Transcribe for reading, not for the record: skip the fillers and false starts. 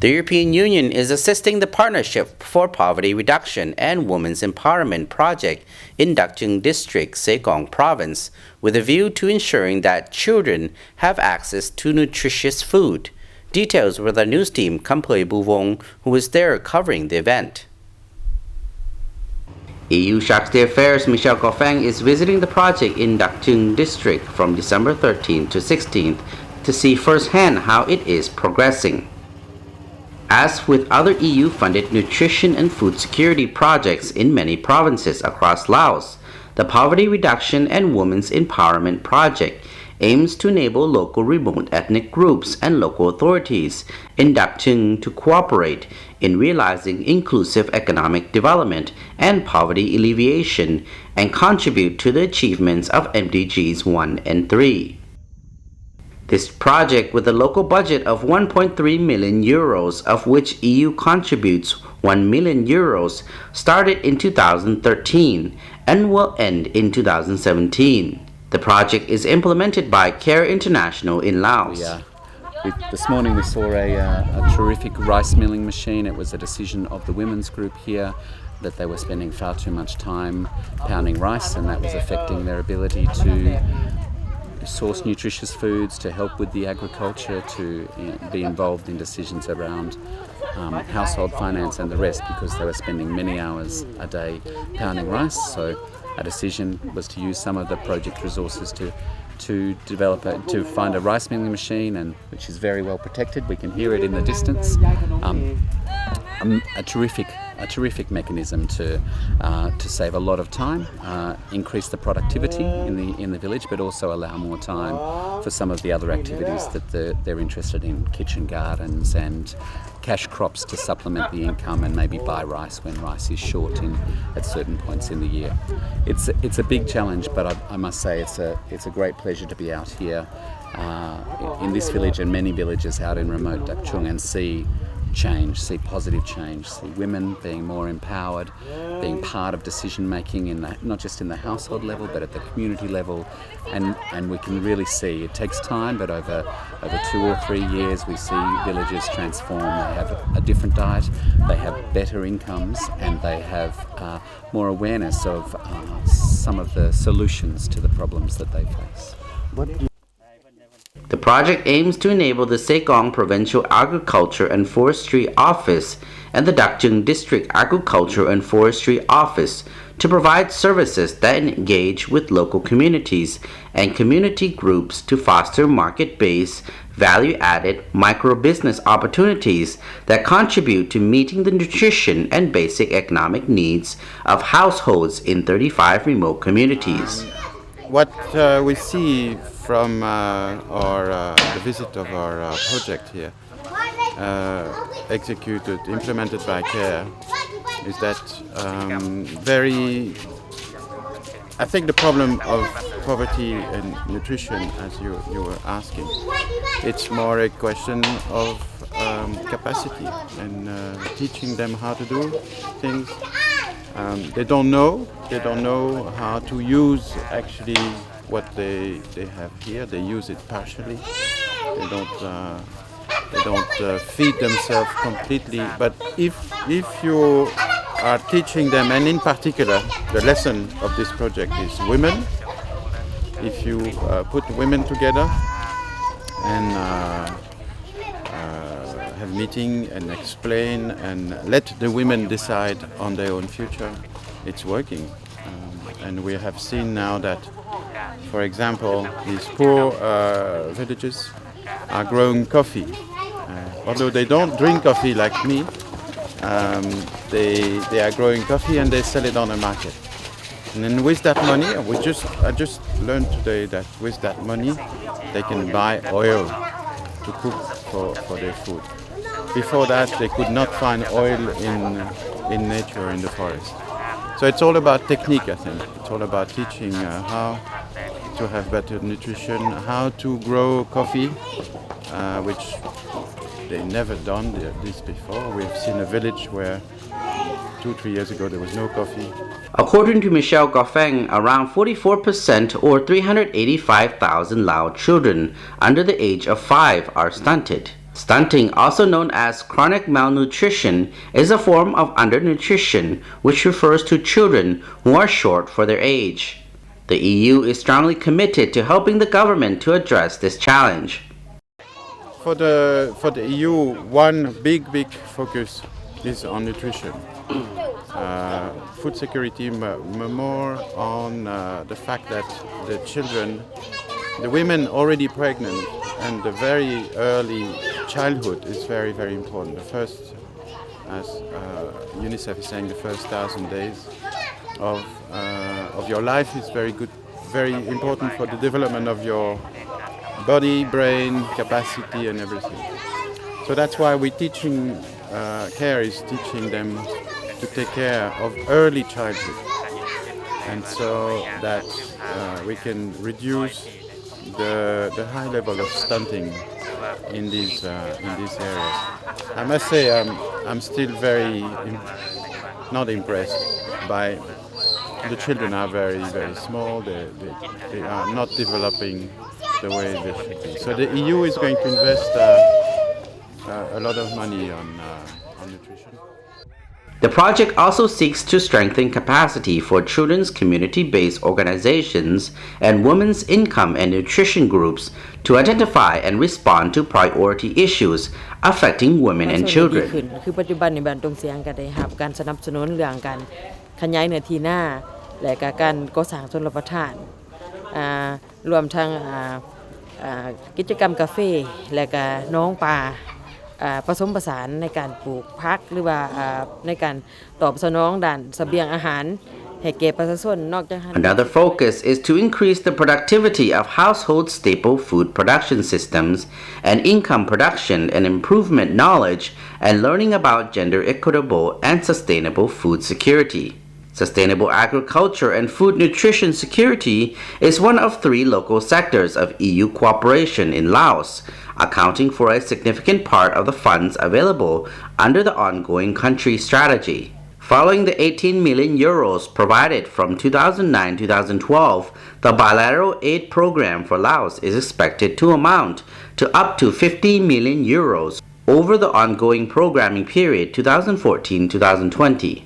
The European Union is assisting the Partnership for Poverty Reduction and Women's Empowerment project in Dakcheung District, Xekong Province, with a view to ensuring that children have access to nutritious food. Details with our news team, Khăm Phuoy Buvong, who was there covering the event. EU Chargé Affairs Michel Goffin is visiting the project in Dakcheung District from December 13th to 16th to see firsthand how it is progressing. As with other EU-funded nutrition and food security projects in many provinces across Laos, the Poverty Reduction and Women's Empowerment project aims to enable local remote ethnic groups and local authorities in Dakcheung to cooperate in realizing inclusive economic development and poverty alleviation and contribute to the achievements of MDGs 1 and 3. This project, with a local budget of 1.3 million euros, of which EU contributes 1 million euros, started in 2013 and will end in 2017. The project is implemented by CARE International in Laos. This morning we saw a terrific rice milling machine. It was a decision of the women's group here that they were spending far too much time pounding rice, and that was affecting their ability to source nutritious foods, to help with the agriculture, to be involved in decisions around household finance and the rest, because they were spending many hours a day pounding rice. So a decision was to use some of the project resources to develop to find a rice milling machine, and which is very well protected. We can hear it in the distance. A terrific mechanism to save a lot of time, increase the productivity in the village, but also allow more time for some of the other activities that they're interested in, kitchen gardens and cash crops to supplement the income, and maybe buy rice when rice is short at certain points in the year. It's a big challenge, but I must say it's a great pleasure to be out here in this village and many villages out in remote Dakcheung and see positive change, see women being more empowered, being part of decision making not just in the household level but at the community level, and we can really see it takes time, but over 2 or 3 years we see villages transform. They have a different diet, they have better incomes, and they have more awareness of some of the solutions to the problems that they face. The project aims to enable the Xekong Provincial Agriculture and Forestry Office and the Dakcheung District Agriculture and Forestry Office to provide services that engage with local communities and community groups to foster market-based, value-added micro-business opportunities that contribute to meeting the nutrition and basic economic needs of households in 35 remote communities. What we see from the visit of our project here, implemented by CARE, is that I think the problem of poverty and nutrition, as you were asking, it's more a question of capacity and teaching them how to do things. They don't know how to use actually what they have here. They use it partially. They don't feed themselves completely. But if you are teaching them, and in particular the lesson of this project is women, if you put women together and have meeting and explain and let the women decide on their own future, it's working. And we have seen now that, for example, these poor villages are growing coffee. Although they don't drink coffee like me, they are growing coffee and they sell it on the market. And then with that money, I just learned today that with that money they can buy oil to cook for their food. Before that, they could not find oil in nature, in the forest. So it's all about technique, I think. It's all about teaching how to have better nutrition, how to grow coffee, which they never done this before. We've seen a village where 2-3 years ago there was no coffee. According to Michel Goffin, around 44% or 385,000 Lao children under the age of 5 are stunted. Stunting, also known as chronic malnutrition, is a form of undernutrition which refers to children who are short for their age. The EU is strongly committed to helping the government to address this challenge. For the EU, one big focus is on nutrition. Food security more on the fact that the children, the women already pregnant, and the very early childhood is very, very important. The first, as UNICEF is saying, the first 1,000 days of your life is very good, very important for the development of your body, brain, capacity, and everything. So that's why we're teaching, care is teaching them to take care of early childhood, and so that we can reduce the high level of stunting in these areas. I must say I'm still very not impressed by the children are very, very small. They are not developing the way they should be. So the EU is going to invest a lot of money on nutrition. The project also seeks to strengthen capacity for children's community-based organizations and women's income and nutrition groups to identify and respond to priority issues affecting women and children. คือปัจจุบันในบ้านตรงเสียงก็ได้รับการสนับสนุนเรื่องการขยายเนื้อที่นาและก็การก่อสร้างชลประทานรวมทั้งกิจกรรมกาแฟและก็น้องปลาผสมผสานในการปลูกผักหรือว่าในการตอบสนองด้านเสบียงอาหารให้แก่ประชาชนนอกจากนั้น Another focus is to increase the productivity of household staple food production systems and income production and improvement knowledge and learning about gender equitable and sustainable food security. Sustainable agriculture and food nutrition security is one of 3 local sectors of EU cooperation in Laos, accounting for a significant part of the funds available under the ongoing country strategy. Following the 18 million euros provided from 2009-2012, the bilateral aid program for Laos is expected to amount to up to 50 million euros over the ongoing programming period 2014-2020.